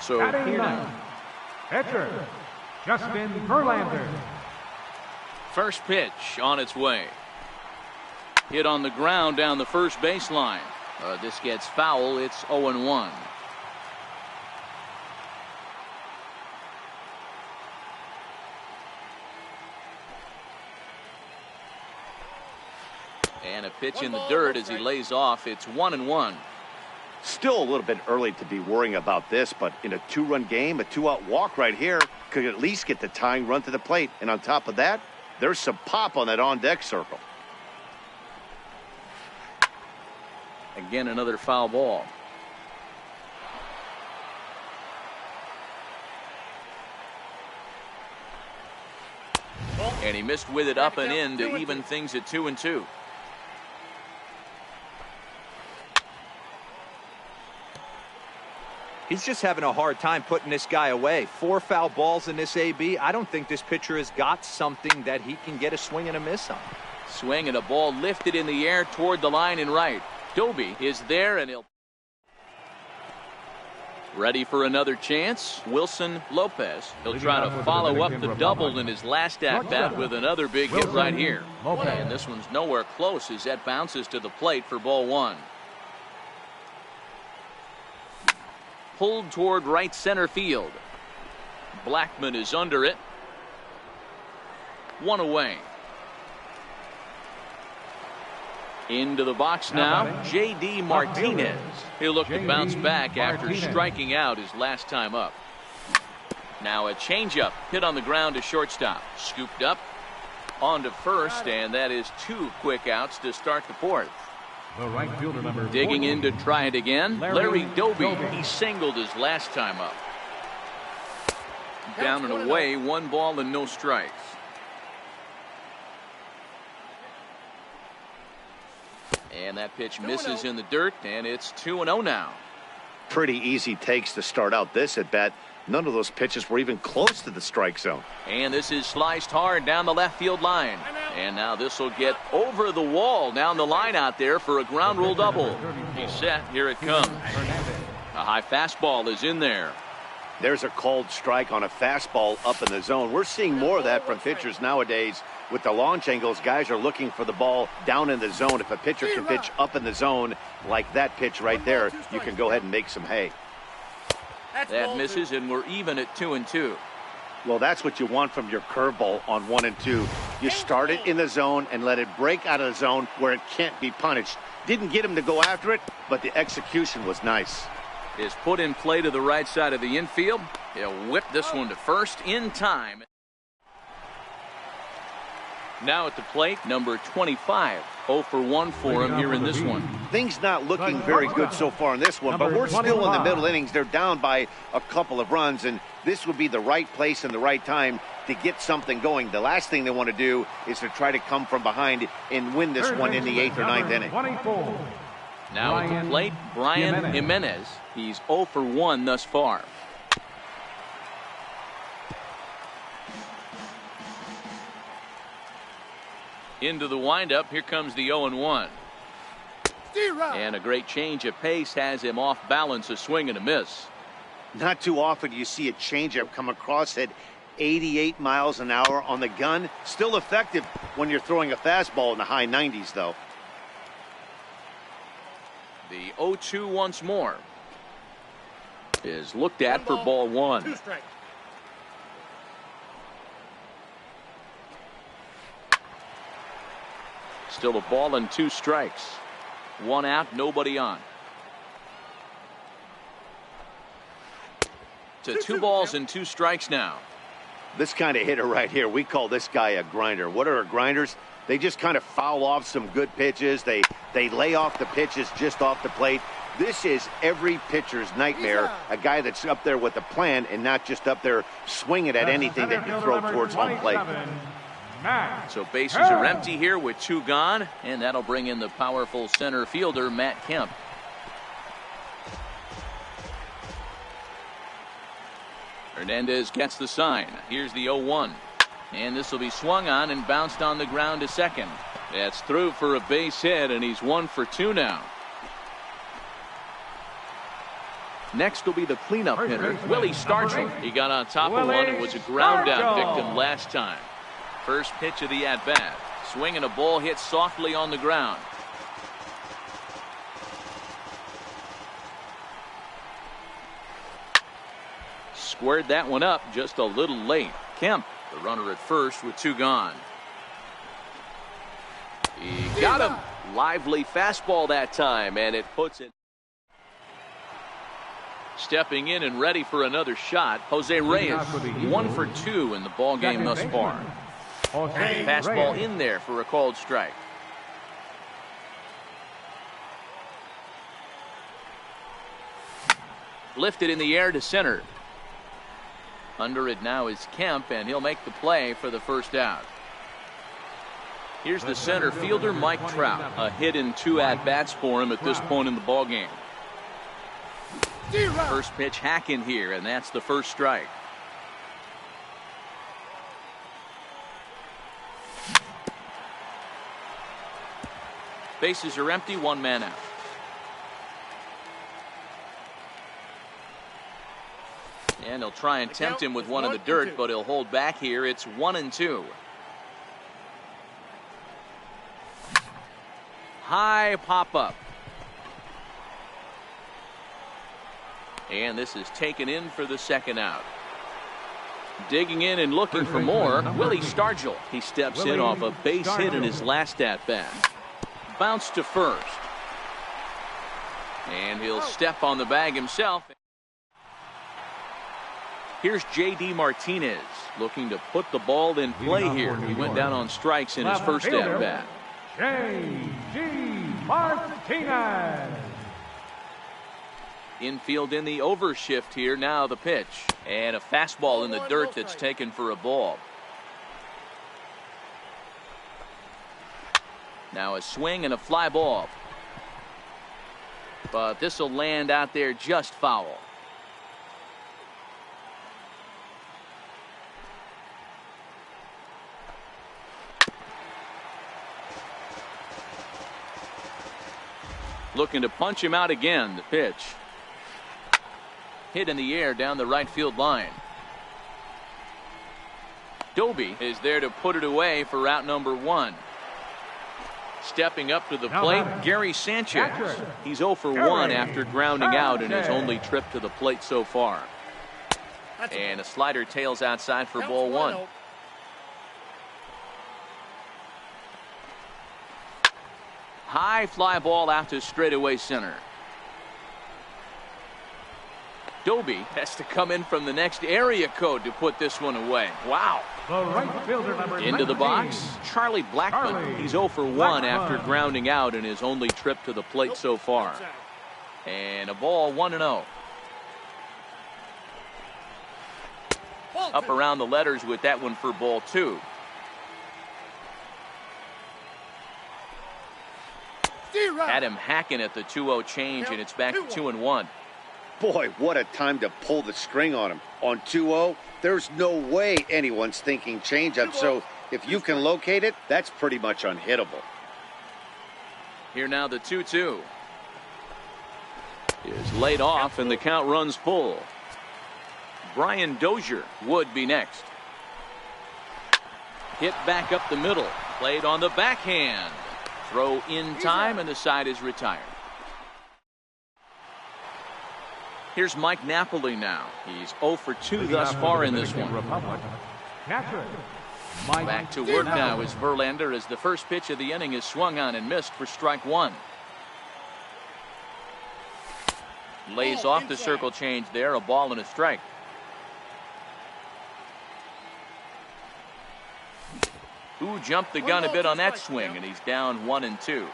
So here now, pitcher, Justin Verlander. First pitch on its way. Hit on the ground down the first baseline. This gets foul. It's 0-1. And a pitch in the dirt as he lays off. It's 1-1. Still a little bit early to be worrying about this, but in a 2-run game, a 2-out walk right here could at least get the tying run to the plate. And on top of that, there's some pop on that on-deck circle. Again, another foul ball. And he missed with it up and in to even things at 2-2. He's just having a hard time putting this guy away. 4 foul balls in this AB. I don't think this pitcher has got something that he can get a swing and a miss on. Swing and a ball lifted in the air toward the line and right. Doby is there and he'll ready for another chance. Wilson Lopez. He'll try to follow up the double in his last at bat with another big hit right here. And this one's nowhere close as that bounces to the plate for ball 1. Pulled toward right center field. Blackman is under it. 1 away. Into the box now, J.D. Martinez. He'll look to bounce back after striking out his last time up. Now a changeup hit on the ground to shortstop. Scooped up on to first, and that is 2 quick outs to start the 4th. The right fielder, number Digging in to try it again, Larry Doby. He singled his last time up. Down and away, 1 ball and no strikes. And that pitch misses in the dirt, and it's 2-0 now. Pretty easy takes to start out this at bat. None of those pitches were even close to the strike zone. And this is sliced hard down the left field line. And now this will get over the wall down the line out there for a ground rule double. He's set. Here it comes. A high fastball is in there. There's a called strike on a fastball up in the zone. We're seeing more of that from pitchers nowadays. With the launch angles, guys are looking for the ball down in the zone. If a pitcher can pitch up in the zone like that pitch right there, you can go ahead and make some hay. That misses, and we're even at 2-2. Well, that's what you want from your curveball on 1 and 2. You start it in the zone and let it break out of the zone where it can't be punished. Didn't get him to go after it, but the execution was nice. Is put in play to the right side of the infield. He'll whip this one to first in time. Now at the plate, number 25. 0 for 1 for him here in this one. Things not looking very good so far in this one, but we're still in the middle innings. They're down by a couple of runs, and this would be the right place and the right time to get something going. The last thing they want to do is to try to come from behind and win this one in the 8th or 9th inning. Now at the plate, Brian Jimenez. He's 0 for 1 thus far. Into the windup. Here comes the 0-1. And a great change of pace has him off balance, a swing and a miss. Not too often you see a changeup come across at 88 miles an hour on the gun. Still effective when you're throwing a fastball in the high 90s, though. The 0-2 once more is looked at for ball 1. 2 strikes. Still a ball and 2 strikes. 1 out, nobody on. To 2 balls and 2 strikes now. This kind of hitter right here, we call this guy a grinder. What are grinders? They just kind of foul off some good pitches. They lay off the pitches just off the plate. This is every pitcher's nightmare, a guy that's up there with a plan and not just up there swinging at anything that you throw towards home plate. So bases are empty here with 2 gone, and that'll bring in the powerful center fielder, Matt Kemp. Hernandez gets the sign. Here's the 0-1. And this will be swung on and bounced on the ground to second. That's through for a base hit, and he's 1 for 2 now. Next will be the cleanup hitter, Willie Stargell. He got on top of Willie one and was a ground down Stargell. victim last time. First pitch of the at-bat. Swinging a ball hit softly on the ground. Squared that one up just a little late. Kemp, the runner at first with 2 gone. He got him. Lively fastball that time, and it puts it. Stepping in and ready for another shot, Jose Reyes. 1 for 2 in the ball game thus far. Fastball in there for a called strike. Lifted in the air to center. Under it now is Kemp, and he'll make the play for the first out. Here's the center fielder, Mike Trout. A hit in 2 at-bats for him at this point in the ball game. First pitch hack in here, and that's the first strike. Bases are empty, 1 man out. And he'll try and tempt him with one in the dirt, but he'll hold back here. It's 1-2. High pop up. And this is taken in for the second out. Digging in and looking for more, Willie Stargell. He steps in off a base hit in his last at-bat. Bounce to first. And he'll step on the bag himself. Here's J.D. Martinez looking to put the ball in play here. He went down on strikes in his first at-bat. J.D. Martinez. Infield in the overshift here. Now the pitch. And a fastball in the dirt that's taken for a ball. Now a swing and a fly ball. But this will land out there just foul. Looking to punch him out again. The pitch. Hit in the air down the right field line. Doby is there to put it away for out number 1. Stepping up to the plate, Gary Sanchez. He's 0 for 1 after grounding out in his only trip to the plate so far. And a slider tails outside for ball 1. High fly ball out to straightaway center. Doby has to come in from the next area code to put this one away. Wow. The right fielder, number Into the 19. box, Charlie Blackmon. He's 0 for 1 after grounding out in his only trip to the plate so far. And a ball, 1-0. Up around the letters with that one for ball 2. Had him hacking at the 2-0 change, and it's back to 2-1. Boy, what a time to pull the string on him. On 2-0, there's no way anyone's thinking changeup, so if you can locate it, that's pretty much unhittable. Here now the 2-2. Is laid off, and the count runs full. Brian Dozier would be next. Hit back up the middle. Played on the backhand. Throw in time, and the side is retired. Here's Mike Napoli now. He's 0 for 2 thus far in this one. Back to work now is Verlander as the first pitch of the inning is swung on and missed for strike 1. Lays off the circle change there, a ball and a strike. Who jumped the gun a bit on that swing, and he's down 1-2.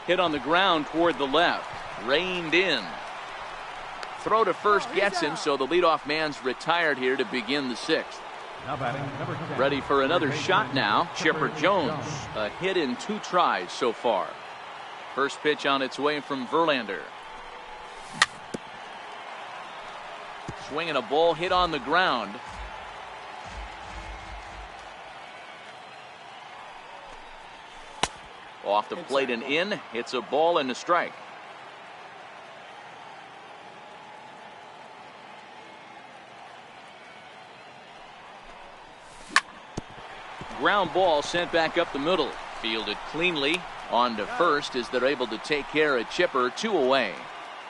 Hit on the ground toward the left. Reined in. Throw to first gets him, so the leadoff man's retired here to begin the 6th. Ready for another shot now. Chipper Jones. A hit in 2 tries so far. First pitch on its way from Verlander. Swinging a ball hit on the ground. Off the plate and in. It's a ball and a strike. Ground ball sent back up the middle. Fielded cleanly. On to first as they're able to take care of Chipper. 2 away.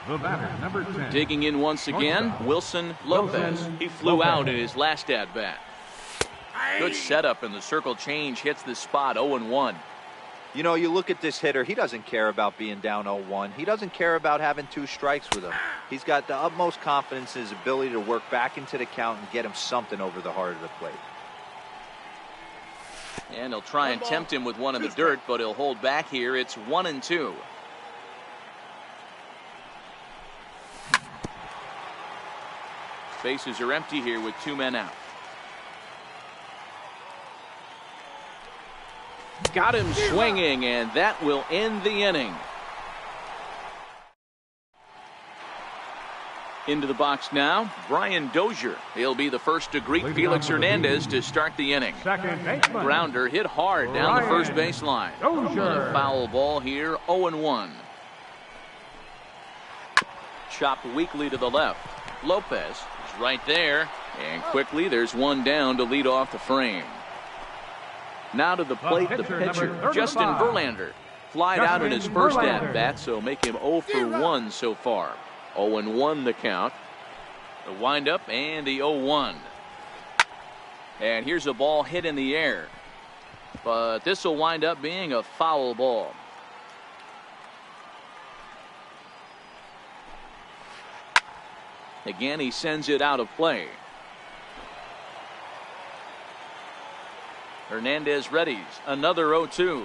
The batter, number 10. Digging in once again, Wilson Lopez. He flew out in his last at-bat. Good setup, and the circle change hits the spot. 0-1. You know, you look at this hitter, he doesn't care about being down 0-1. He doesn't care about having 2 strikes with him. He's got the utmost confidence in his ability to work back into the count and get him something over the heart of the plate. And he'll try and tempt him with one in the dirt, but he'll hold back here. It's 1-2. Bases are empty here with 2 men out. Got him swinging, and that will end the inning. Into the box now, Brian Dozier. He'll be the first to greet Felix Hernandez to start the inning. Second baseman. Grounder hit hard down the first baseline. Dozier. A foul ball here, 0-1. Chopped weakly to the left. Lopez is right there, and quickly there's one down to lead off the frame. Now to the plate, the pitcher, Justin Verlander. Flied out in his first at-bat, so make him 0 for 1 so far. 0-1 the count. The windup and the 0-1. And here's a ball hit in the air. But this will wind up being a foul ball. Again, he sends it out of play. Hernandez readies. Another 0-2.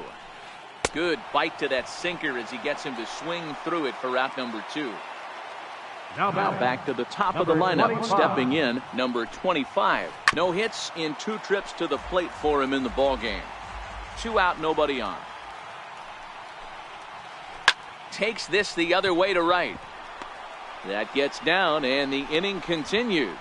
Good bite to that sinker as he gets him to swing through it for out number 2. Now back to the top of the lineup. 25. Stepping in, number 25. No hits in 2 trips to the plate for him in the ballgame. 2 out, nobody on. Takes this the other way to right. That gets down, and the inning continues.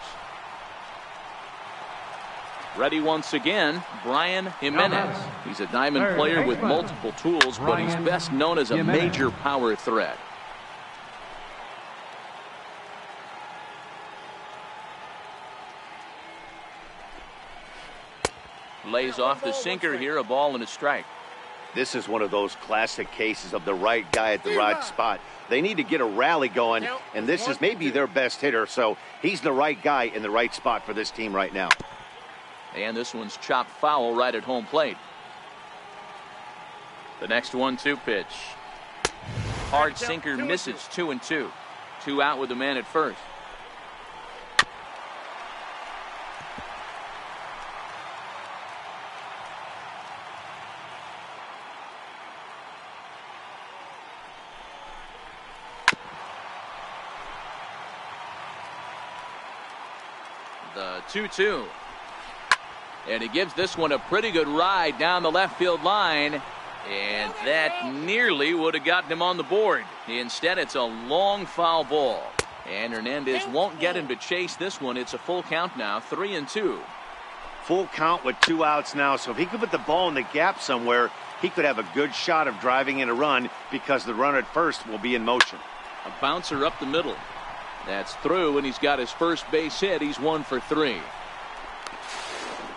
Ready once again, Brian Jimenez. He's a diamond player with multiple tools, but he's best known as a major power threat. Lays off the sinker here, a ball and a strike. This is one of those classic cases of the right guy at the right spot. They need to get a rally going, and this is maybe their best hitter, so he's the right guy in the right spot for this team right now. And this one's chopped foul right at home plate. The next 1-2 pitch. Hard sinker misses. 2-2. 2 out with the man at first. The 2-2. And he gives this one a pretty good ride down the left field line. And that nearly would have gotten him on the board. Instead, it's a long foul ball. And Hernandez won't get him to chase this one. It's a full count now, 3-2. Full count with 2 outs now, so if he could put the ball in the gap somewhere, he could have a good shot of driving in a run because the runner at first will be in motion. A bouncer up the middle. That's through, and he's got his first base hit. He's 1 for 3.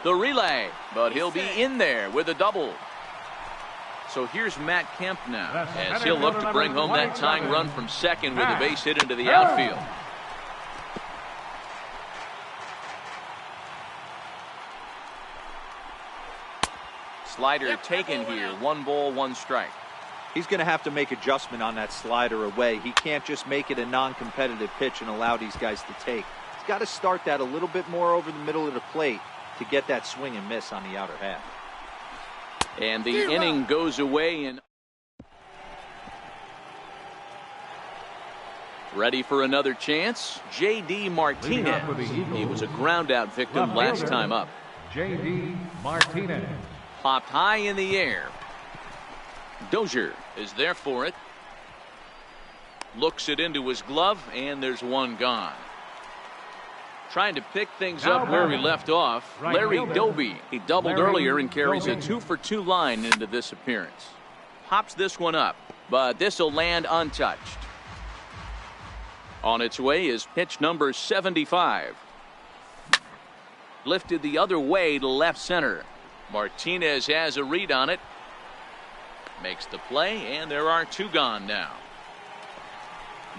The relay, but he'll be in there with a double. So here's Matt Kemp now, as he'll look to bring home that tying run from second with a base hit into the outfield. Slider taken here, 1 ball, 1 strike. He's going to have to make adjustment on that slider away. He can't just make it a non-competitive pitch and allow these guys to take. He's got to start that a little bit more over the middle of the plate to get that swing and miss on the outer half. And the inning goes away. And ready for another chance, J.D. Martinez. He was a ground-out victim last time up. J.D. Martinez. Popped high in the air. Dozier is there for it. Looks it into his glove, and there's one gone. Trying to pick things up where we left off, Larry Doby. He doubled earlier and carries a 2 for 2 line into this appearance. pops this one up, but this will land untouched. On its way is pitch number 75. Lifted the other way to left center. Martinez has a read on it. Makes the play, and there are 2 gone now.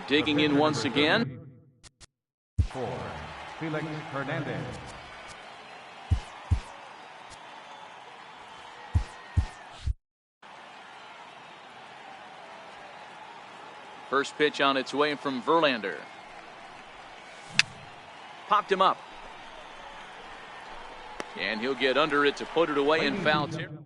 Digging in once again. For Felix Hernandez. First pitch on its way from Verlander. Popped him up. And he'll get under it to put it away in foul territory.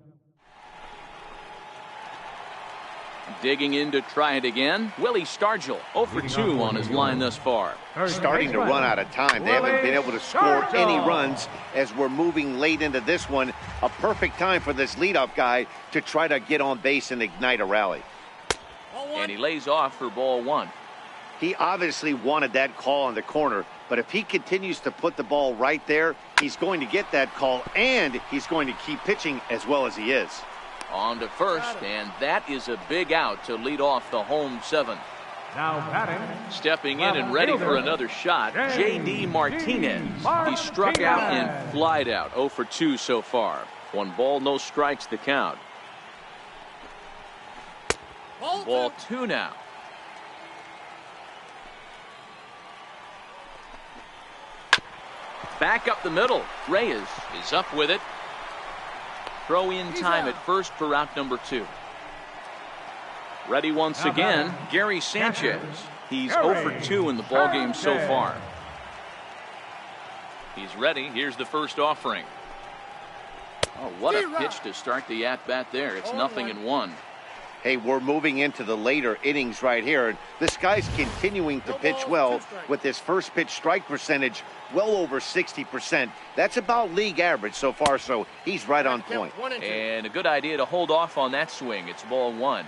Digging in to try it again. Willie Stargell 0 for 2 on his line thus far. Starting to run out of time. They haven't been able to score any runs as we're moving late into this one. A perfect time for this leadoff guy to try to get on base and ignite a rally. And he lays off for ball 1. He obviously wanted that call in the corner, but if he continues to put the ball right there, he's going to get that call, and he's going to keep pitching as well as he is. On to first, and that is a big out to lead off the home 7th. Now batting. Stepping in and ready for another shot, J.D. Martinez. He struck out and flied out. 0 for 2 so far. 1 ball, no strikes the count. Ball 2 now. Back up the middle. Reyes is up with it. Throw in time at first for out number 2. Ready once again, Gary Sanchez. He's 0 for 2 in the ballgame so far. He's ready. Here's the first offering. Oh, what a pitch to start the at-bat there. It's 0-1. Hey, we're moving into the later innings right here. And this guy's continuing to pitch well with his first pitch strike percentage well over 60%. That's about league average so far, so he's right on point. And a good idea to hold off on that swing. It's ball 1.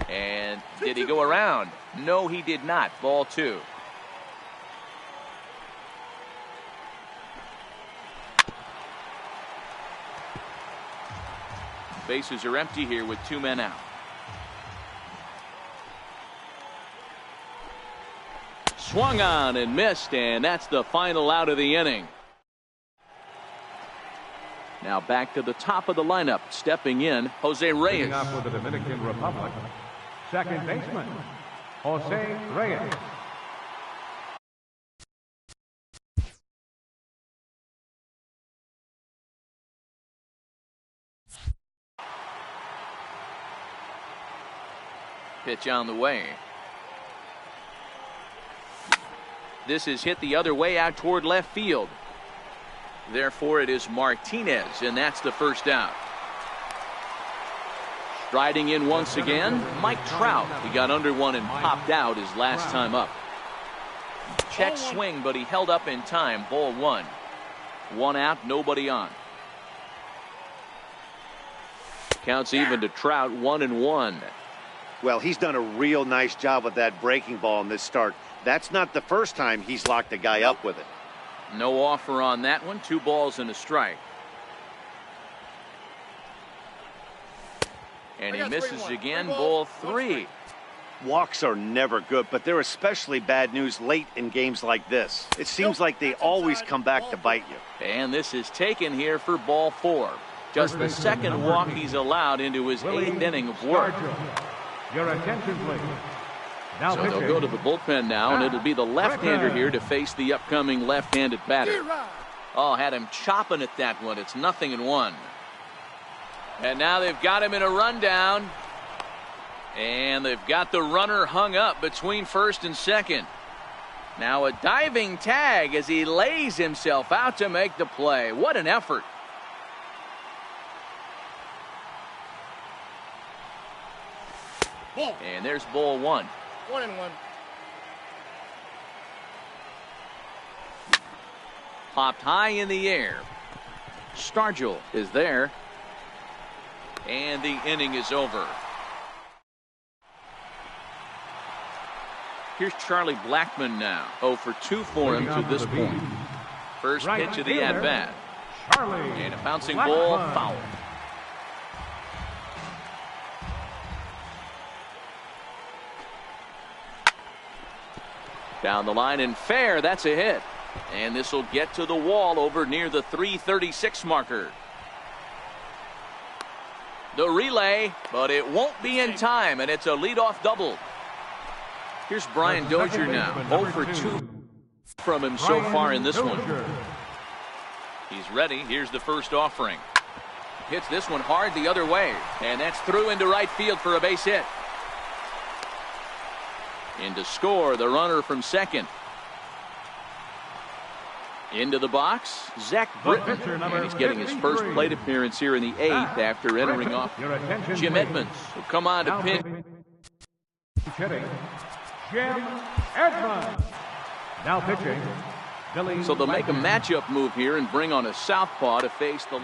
And did he go around? No, he did not. Ball 2. Bases are empty here with 2 men out. Swung on and missed, and that's the final out of the inning. Now back to the top of the lineup. Stepping in, Jose Reyes. Leading off with the Dominican Republic, second baseman, Jose Reyes. Pitch on the way. This is hit the other way out toward left field. Therefore, it is Martinez, and that's the first out. Striding in once again, Mike Trout. He got under one and popped out his last time up. Check swing, but he held up in time. Ball 1. 1 out, nobody on. Counts even to Trout, 1-1. Well, he's done a real nice job with that breaking ball in this start. That's not the first time he's locked a guy up with it. No offer on that one. 2 balls and a strike. And he misses again. Ball 3. Walks are never good, but they're especially bad news late in games like this. It seems like they always come back to bite you. And this is taken here for ball 4. Just the second walk he's allowed into his 8th inning of work. Your attention, please. Now so they'll go to the bullpen now, and it'll be the left-hander here to face the upcoming left-handed batter. Oh, had him chopping at that one. It's 0-1. And now they've got him in a rundown. And they've got the runner hung up between first and second. Now a diving tag as he lays himself out to make the play. What an effort. And there's ball 1. 1-1. Popped high in the air. Stargell is there. And the inning is over. Here's Charlie Blackmon now. 0 for 2 for him to this point. First pitch of the at-bat. Charlie. And a bouncing ball, foul. Down the line and fair, that's a hit. And this will get to the wall over near the 336 marker. The relay, but it won't be in time, and it's a leadoff double. Here's Brian Dozier now, 0 for 2 from him so far in this one. He's ready. Here's the first offering. Hits this one hard the other way, and that's through into right field for a base hit. In to score, the runner from second. Into the box, Zach Britton, and he's getting his first plate appearance here in the 8th after entering off Jim Edmonds, will come on to pitch. Hitting, Jim Edmonds. Now pitching, Billy. So they'll make a matchup move here and bring on a southpaw to face the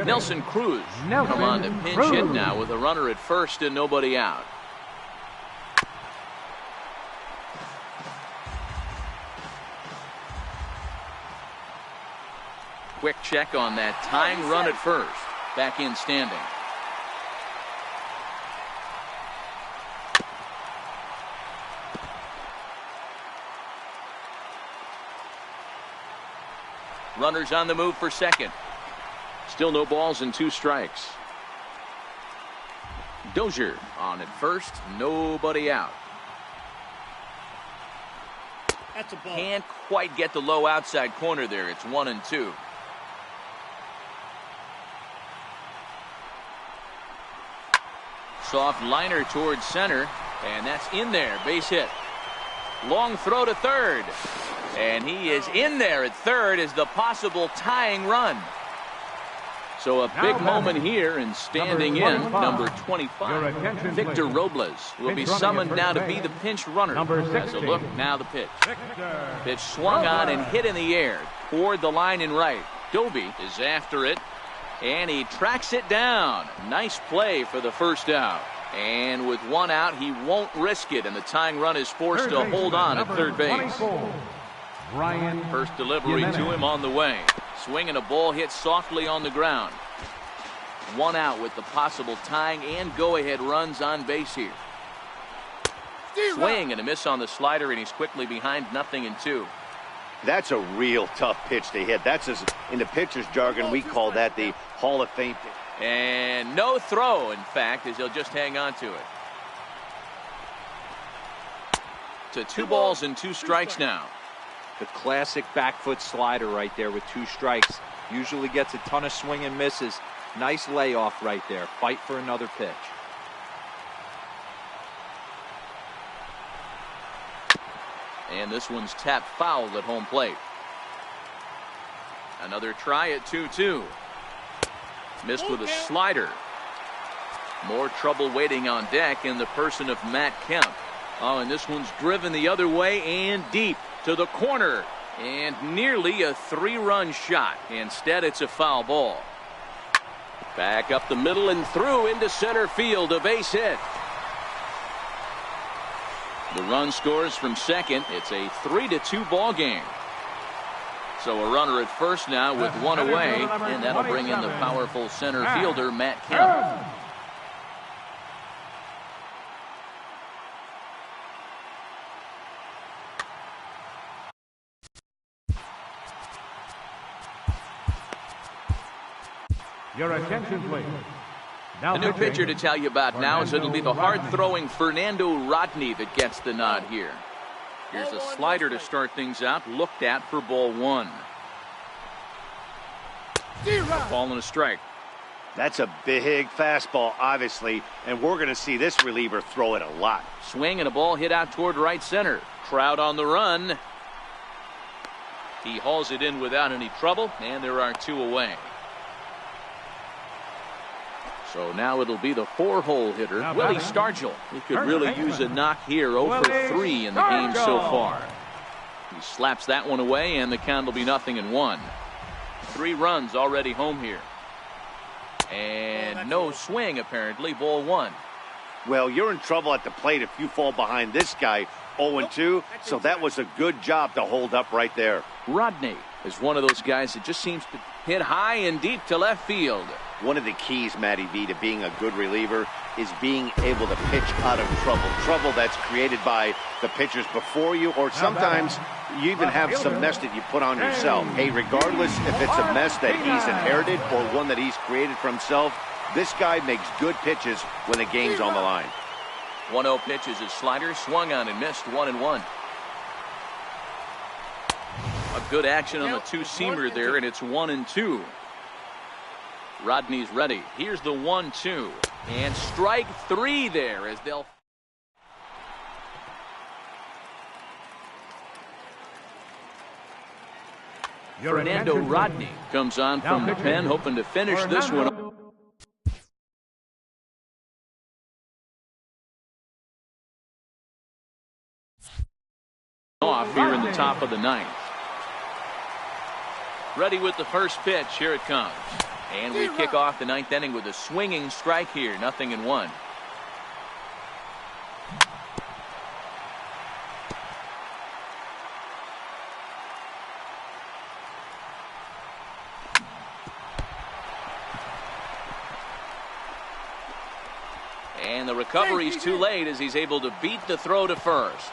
Nelson Cruz. Come on to pinch hit now with a runner at first and nobody out. Quick check on that tying run at first. Back in standing. Runners on the move for second. Still no balls and 2 strikes. Dozier on at first. Nobody out. That's a ball. Can't quite get the low outside corner there. It's 1-2. Soft liner towards center, and that's in there. Base hit. Long throw to third, and he is in there at third as the possible tying run. So a big moment here, and standing in, number 25, Victor Robles, will be summoned now to be the pinch runner. As a look, now the pitch. Pitch swung on and hit in the air toward the line and right. Doby is after it, and he tracks it down. Nice play for the first out. And with 1 out, he won't risk it, and the tying run is forced to hold on at third base. First delivery to him on the way. Swinging a ball hit softly on the ground. 1 out with the possible tying and go-ahead runs on base here. Swing and a miss on the slider, and he's quickly behind 0-2. That's a real tough pitch to hit. That's in the pitcher's jargon, we call that the Hall of Fame pitch. And no throw, in fact, as he'll just hang on to it. To 2 balls and 2 strikes now. The classic back foot slider right there with 2 strikes. Usually gets a ton of swing and misses. Nice layoff right there. Fight for another pitch. And this one's tapped foul at home plate. Another try at 2-2. Missed with a slider. More trouble waiting on deck in the person of Matt Kemp. Oh, and this one's driven the other way and deep to the corner. And nearly a 3-run shot. Instead, it's a foul ball. Back up the middle and through into center field. A base hit. The run scores from second. It's a 3-2 ball game. So a runner at first now with 1 away, and that'll bring in the powerful center fielder, Matt Kemp. Your attention, please. The new pitcher to tell you about now is it'll be the hard-throwing Fernando Rodney that gets the nod here. Here's a slider to start things out, looked at for ball 1. Ball and a strike. That's a big fastball, obviously, and we're going to see this reliever throw it a lot. Swing and a ball hit out toward right center. Crowd on the run. He hauls it in without any trouble, and there are 2 away. So now it'll be the 4-hole hitter, Willie Stargell. He could really use a knock here, 0 for 3 in the game so far. He slaps that one away, and the count will be 0-1. 3 runs already home here. And no swing, apparently, ball 1. Well, you're in trouble at the plate if you fall behind this guy 0-2, so that was a good job to hold up right there. Rodney is one of those guys that just seems to Hit high and deep to left field. One of the keys, Matty V, to being a good reliever is being able to pitch out of trouble. Trouble that's created by the pitchers before you, or sometimes you even have some mess that you put on yourself. Hey, regardless if it's a mess that he's inherited or one that he's created for himself, this guy makes good pitches when the game's on the line. 1-0 pitch is his slider, swung on and missed, 1-1. A good action on the two-seamer there, and it's 1-2. Rodney's ready. Here's the 1-2. And strike 3 there as they'll... Fernando Rodney comes on from the pen, hoping to finish this one off here in the top of the ninth. Ready with the first pitch. Here it comes. And we kick off the ninth inning with a swinging strike here. 0-1. And the recovery's too late as he's able to beat the throw to first.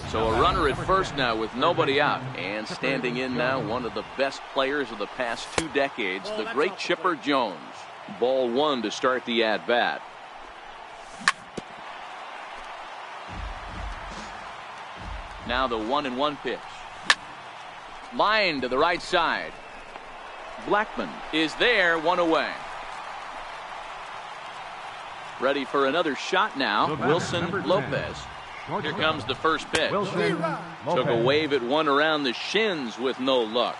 So a runner at first now with nobody out. And standing in now, one of the best players of the past 2 decades, the great Chipper Jones. Ball 1 to start the at-bat. Now the 1-1 pitch. Line to the right side. Blackman is there, 1 away. Ready for another shot now, Wilson Lopez. Here comes the first pitch. Took a wave at one around the shins with no luck.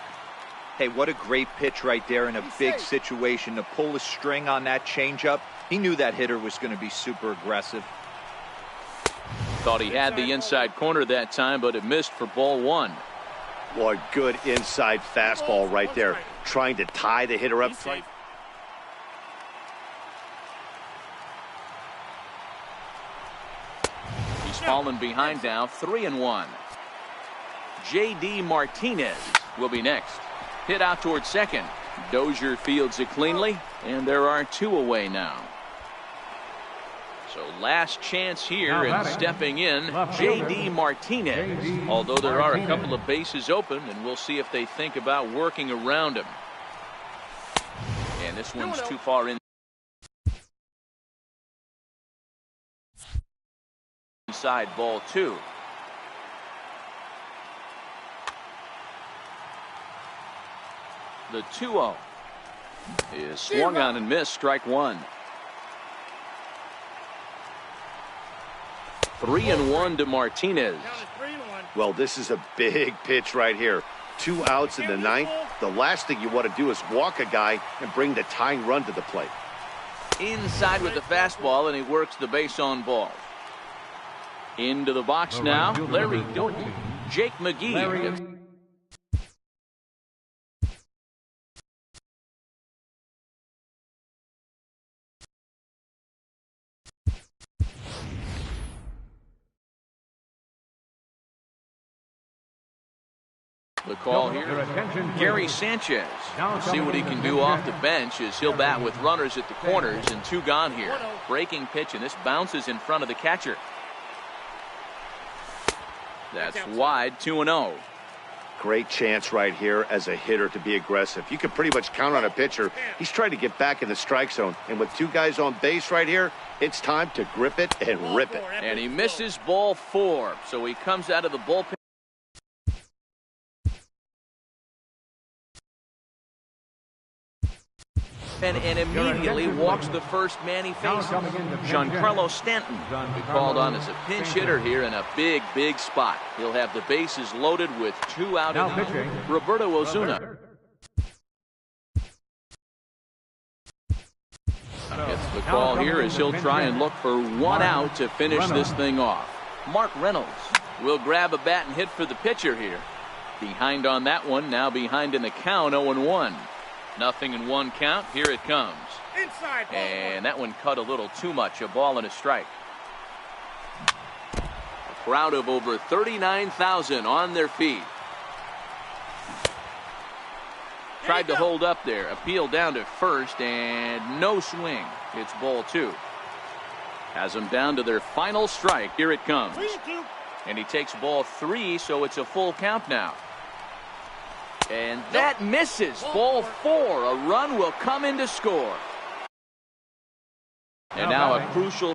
Hey, what a great pitch right there in a big situation to pull a string on that changeup. He knew that hitter was going to be super aggressive. Thought he had the inside corner that time, but it missed for ball 1. Boy, good inside fastball right there, trying to tie the hitter up. Fallen behind now, 3-1. J.D. Martinez will be next. Hit out towards second. Dozier fields it cleanly, and there are 2 away now. So last chance here, and stepping in, J.D. Martinez. Although there are a couple of bases open, and we'll see if they think about working around him. And this one's too far in. Inside ball 2. The 2-0 is swung on and missed, strike 1. 3-1 to Martinez. Well, this is a big pitch right here. 2 outs in the ninth. The last thing you want to do is walk a guy and bring the tying run to the plate. Inside with the fastball, and he works the base on ball. Into the box now, Larry Doty. Jake McGee. The call here, Gary Sanchez. See what he can do off the bench as he'll bat with runners at the corners and 2 gone here. Breaking pitch, and this bounces in front of the catcher. That's wide, 2-0. Great chance right here as a hitter to be aggressive. You can pretty much count on a pitcher. He's trying to get back in the strike zone. And with 2 guys on base right here, it's time to grip it and rip it. And he misses ball 4. So he comes out of the bullpen. And immediately walks the first man he faces. Giancarlo Stanton, who called on as a pinch hitter here in a big, big spot. He'll have the bases loaded with 2 out innings. Roberto Osuna gets the call here as he'll try and look for 1 out to finish this thing off. Mark Reynolds will grab a bat and hit for the pitcher here. Behind on that one, now behind in the count, 0-1. 0-1 count. Here it comes. And that one cut a little too much. A ball and a strike. crowd of over 39,000 on their feet. Tried to hold up there. Appeal down to first, and no swing. It's ball 2. Has them down to their final strike. Here it comes. And he takes ball 3, so it's a full count now. And that misses. Ball 4. A run will come in to score. And now a crucial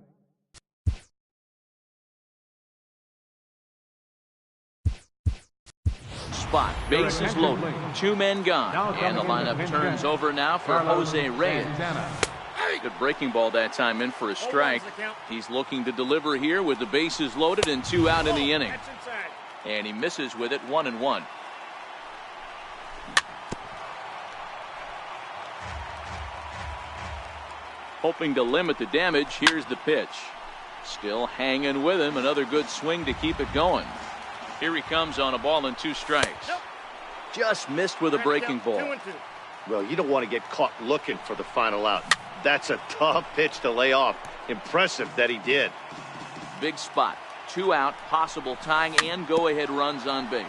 spot. Bases loaded. 2 men gone. And the lineup turns over now for Jose Reyes. Good breaking ball that time in for a strike. He's looking to deliver here with the bases loaded and 2 out in the inning. And he misses with it, 1-1. Hoping to limit the damage, here's the pitch. Still hanging with him. Another good swing to keep it going. Here he comes on a ball and 2 strikes. Just missed with a breaking ball. Well, you don't want to get caught looking for the final out. That's a tough pitch to lay off. Impressive that he did. Big spot. 2 out, possible tying and go-ahead runs on base.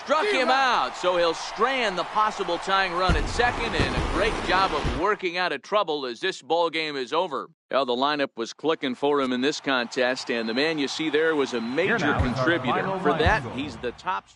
Struck him out, so he'll strand the possible tying run at second, and a great job of working out of trouble as this ball game is over. Well, the lineup was clicking for him in this contest, and the man you see there was a major contributor. For that, he's the top.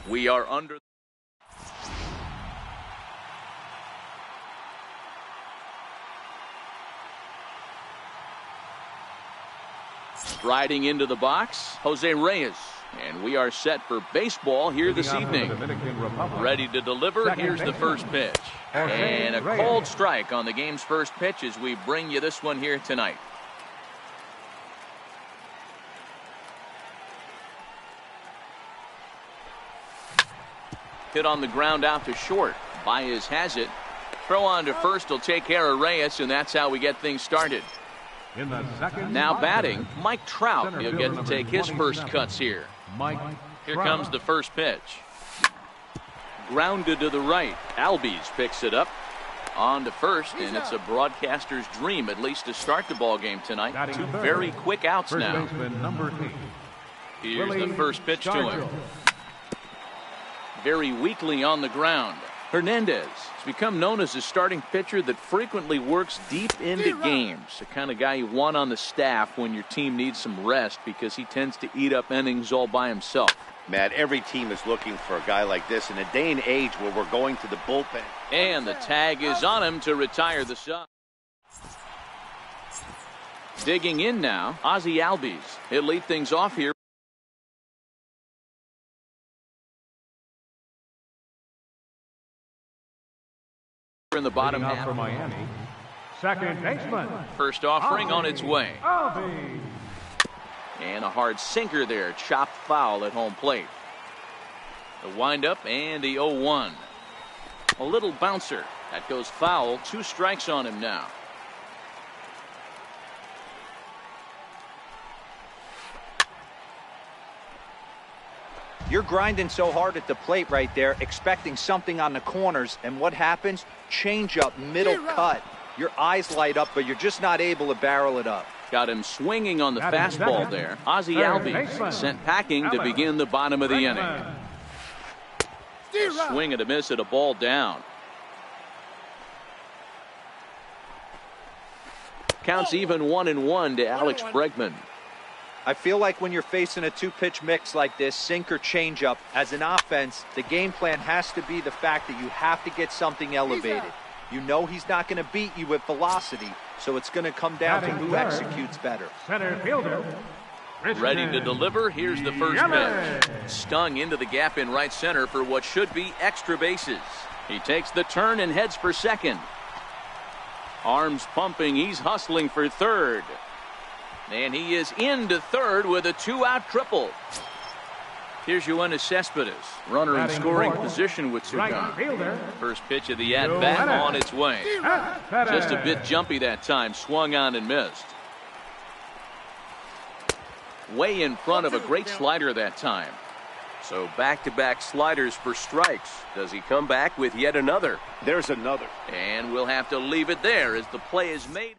We are under. Striding into the box, Jose Reyes. And we are set for baseball here this evening. Ready to deliver. Here's the first pitch. And a cold strike on the game's first pitch as we bring you this one here tonight. Hit on the ground out to short. Baez has it. Throw on to first will take care of Reyes, and that's how we get things started. Now batting, Mike Trout. He'll get to take his first cuts here. Here comes the first pitch. Grounded to the right. Albies picks it up. On to first, and it's a broadcaster's dream, at least to start the ball game tonight. Two very quick outs now. Here's the first pitch to him. Very weakly on the ground. Hernandez has become known as a starting pitcher that frequently works deep into games. The kind of guy you want on the staff when your team needs some rest because he tends to eat up innings all by himself. Matt, every team is looking for a guy like this in a day and age where we're going to the bullpen. And the tag is on him to retire the sub. Digging in now, Ozzie Albies. He'll lead things off here. In the bottom half. For Miami, second baseman. First offering on its way. Albies. And a hard sinker there, chopped foul at home plate. The windup and the 0-1. A little bouncer. That goes foul. 2 strikes on him now. You're grinding so hard at the plate right there, expecting something on the corners, and what happens? Change up, middle cut. Your eyes light up, but you're just not able to barrel it up. Got him swinging on the fastball there. Ozzie Albies sent packing to begin the bottom of the inning. A swing and a miss at a ball down. Counts even 1-1 to Alex Bregman. I feel like when you're facing a 2-pitch mix like this, sink or changeup, as an offense, the game plan has to be the fact that you have to get something elevated. You know he's not going to beat you with velocity, so it's going to come down to who executes better. Center fielder. Ready to deliver. Here's the first pitch. Stung into the gap in right center for what should be extra bases. He takes the turn and heads for second. Arms pumping. He's hustling for third. And he is into third with a 2-out triple. Here's Yoenis Cespedes, runner in scoring position with Sugan. First pitch of the at-bat on its way. Just a bit jumpy that time, swung on and missed. Way in front of a great slider that time. So back-to-back sliders for strikes. Does he come back with yet another? There's another. And we'll have to leave it there as the play is made.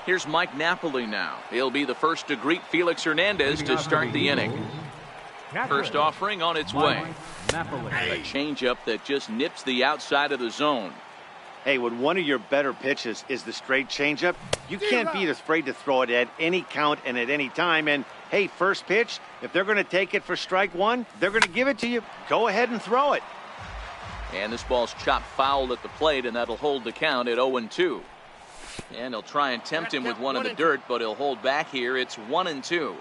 Here's Mike Napoli now. He'll be the first to greet Felix Hernandez to start the inning. First offering on its way. A changeup that just nips the outside of the zone. Hey, when one of your better pitches is the straight changeup, you can't be afraid to throw it at any count and at any time. And, hey, first pitch, if they're going to take it for strike one, they're going to give it to you. Go ahead and throw it. And this ball's chopped foul at the plate, and that'll hold the count at 0-2. And he'll try and tempt him with one in the dirt, but he'll hold back here. It's 1-2.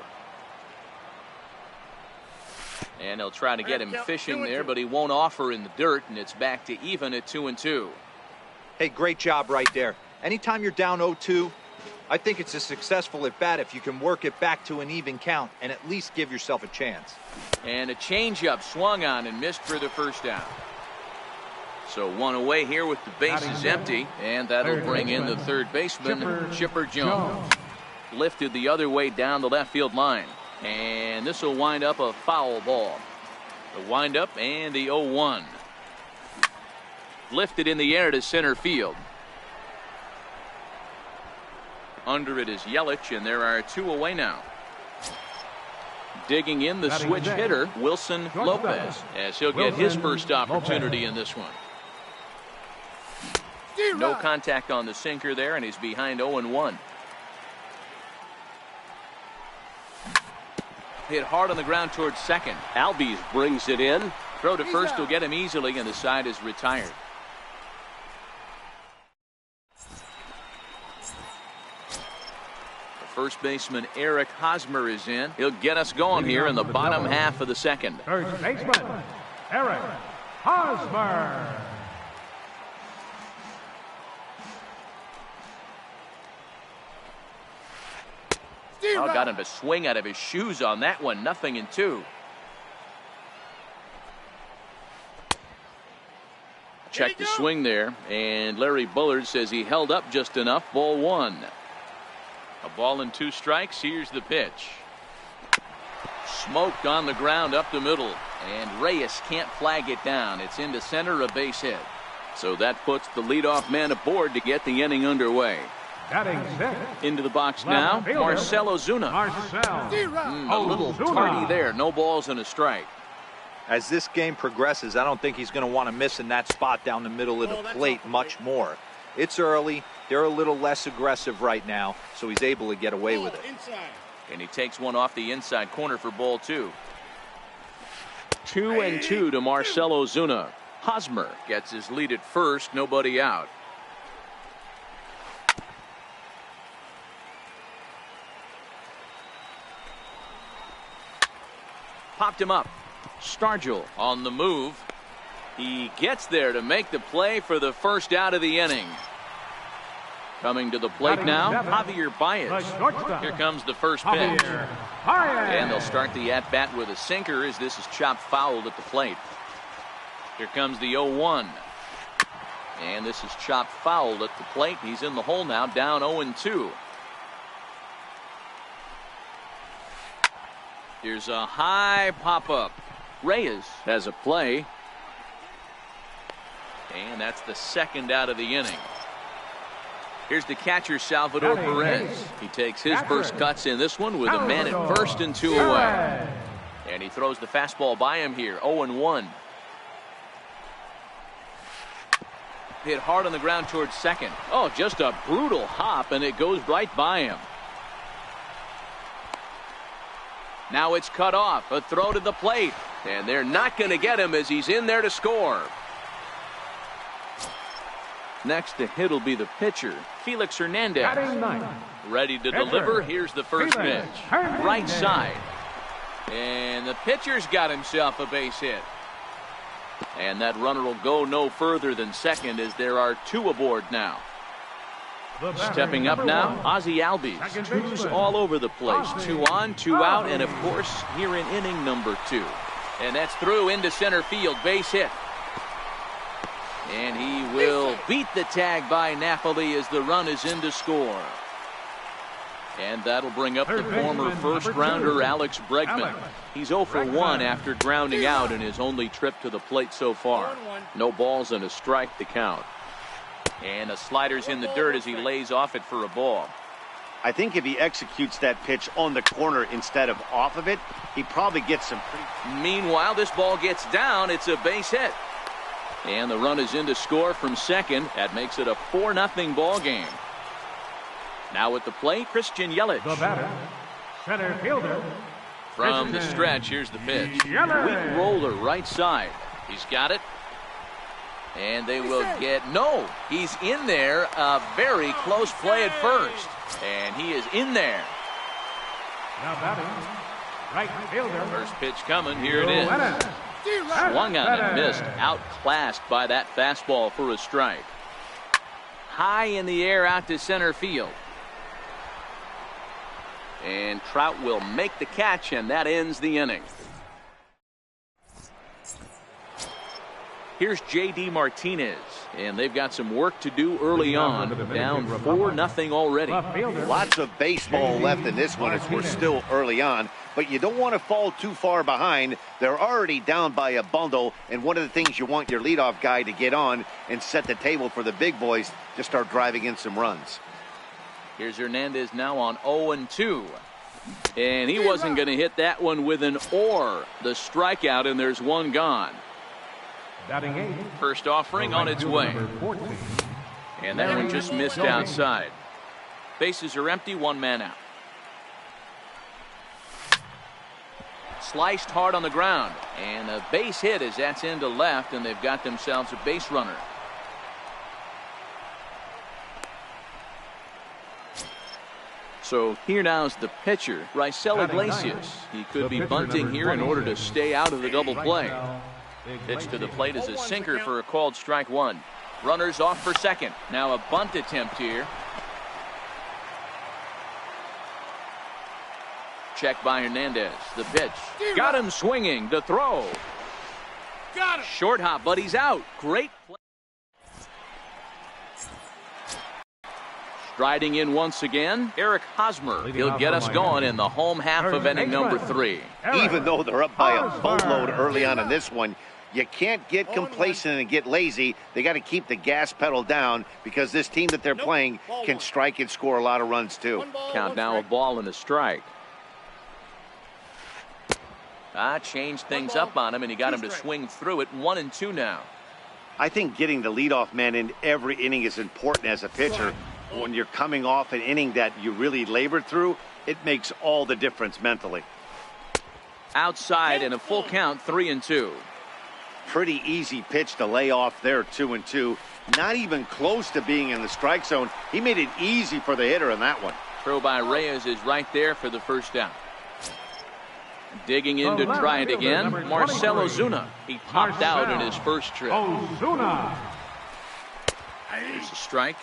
And he'll try to get him fishing there, but he won't offer in the dirt, and it's back to even at 2-2. Hey, great job right there. Anytime you're down 0-2, I think it's a successful at bat if you can work it back to an even count and at least give yourself a chance. And a changeup swung on and missed for the first down. So one away here with the bases empty, and that'll bring in the third baseman, Chipper Jones. Lifted the other way down the left field line. And this will wind up a foul ball. The windup and the 0-1. Lifted in the air to center field. Under it is Yelich, and there are 2 away now. Digging in the switch hitter, Wilson Lopez, as he'll get his first opportunity in this one. No contact on the sinker there, and he's behind 0-1. Hit hard on the ground towards second. Albies brings it in. Throw to first will get him easily, and the side is retired. First baseman Eric Hosmer is in. He'll get us going here in the bottom half of the second. First baseman, Eric Hosmer. Oh, got him to swing out of his shoes on that one. 0-2. Check the swing there, and Larry Bullard says he held up just enough. Ball 1. A ball and 2 strikes. Here's the pitch. Smoked on the ground up the middle, and Reyes can't flag it down. It's into center, a base hit. So that puts the leadoff man aboard to get the inning underway. Batting sixth. Into the box now, Marcell Ozuna. A little tardy there. No balls and a strike. As this game progresses, I don't think he's going to want to miss in that spot down the middle of the plate much more. It's early. They're a little less aggressive right now, so he's able to get away with it. And he takes one off the inside corner for ball 2. 2-2 to Marcell Ozuna. Hosmer gets his lead at first. Nobody out. Popped him up. Stargell on the move. He gets there to make the play for the first out of the inning. Coming to the plate now, Javier Baez. Here comes the first pitch. And they'll start the at-bat with a sinker as this is chopped fouled at the plate. Here comes the 0-1. And this is chopped fouled at the plate. He's in the hole now, down 0-2. Here's a high pop-up. Reyes has a play. And that's the second out of the inning. Here's the catcher, Salvador Perez. He takes his first cuts in this one with a man at first and 2 away. And he throws the fastball by him here, 0-1. Hit hard on the ground towards second. Oh, just a brutal hop, and it goes right by him. Now it's cut off. A throw to the plate. And they're not going to get him as he's in there to score. Next to hit will be the pitcher, Felix Hernandez. Ready to deliver. Here's the first pitch. Right side. And the pitcher's got himself a base hit. And that runner will go no further than second as there are 2 aboard now. Stepping up now, Ozzie Albies. 2s all over the place. 2 on, 2 out, and of course here in inning number 2. And that's through into center field. Base hit. And he will beat the tag by Napoli as the run is in to score. And that'll bring up the former first-rounder Alex Bregman. He's 0 for 1 after grounding out in his only trip to the plate so far. No balls and a strike to count. And a slider's in the dirt as he lays off it for a ball. I think if he executes that pitch on the corner instead of off of it, he probably gets some pretty... Meanwhile, this ball gets down. It's a base hit. And the run is in to score from second. That makes it a 4-0 ball game. Now at the plate, Christian Yelich. The batter, center fielder. From the stretch, here's the pitch. Weak roller right side. He's got it. And they will get... No, he's in there. A very close play at first. And he is in there. Now batting, right fielder. First pitch coming. Here it is. Swung on and missed. Outclassed by that fastball for a strike. High in the air out to center field. And Trout will make the catch, and that ends the inning. Here's J.D. Martinez, and they've got some work to do early on. Down 4-0 already. Lots of baseball left in this one as we're still early on, but you don't want to fall too far behind. They're already down by a bundle, and one of the things you want your leadoff guy to get on and set the table for the big boys to start driving in some runs. Here's Hernandez now on 0-2. And he wasn't going to hit that one with an or. The strikeout, and there's one gone. First offering on its way. And that one just missed outside. Bases are empty, 1 man out. Sliced hard on the ground. And a base hit as that's into left, and they've got themselves a base runner. So here now is the pitcher, Raisel Iglesias. He could be bunting here in order to stay out of the double play. Pitch to the plate is a sinker for a called strike one. Runners off for second. Now a bunt attempt here. Check by Hernandez. The pitch. Got him swinging. The throw. Got him. Short hop, but he's out. Great play. Striding in once again, Eric Hosmer. He'll get us going in the home half of inning number 3. Even though they're up by a boatload early on in this one, you can't get complacent and get lazy. They got to keep the gas pedal down because this team that they're playing can strike and score a lot of runs too. Count now a ball and a strike. Changed things up on him, and he got him to swing through it. 1-2 now. I think getting the leadoff man in every inning is important as a pitcher. When you're coming off an inning that you really labored through, it makes all the difference mentally. Outside and a full count, 3-2. Pretty easy pitch to lay off there, 2-2. Not even close to being in the strike zone. He made it easy for the hitter in that one. Throw by Reyes is right there for the first down. Digging in to try it again, Marcell Ozuna. He popped out in his first trip. Ozuna. There's a strike.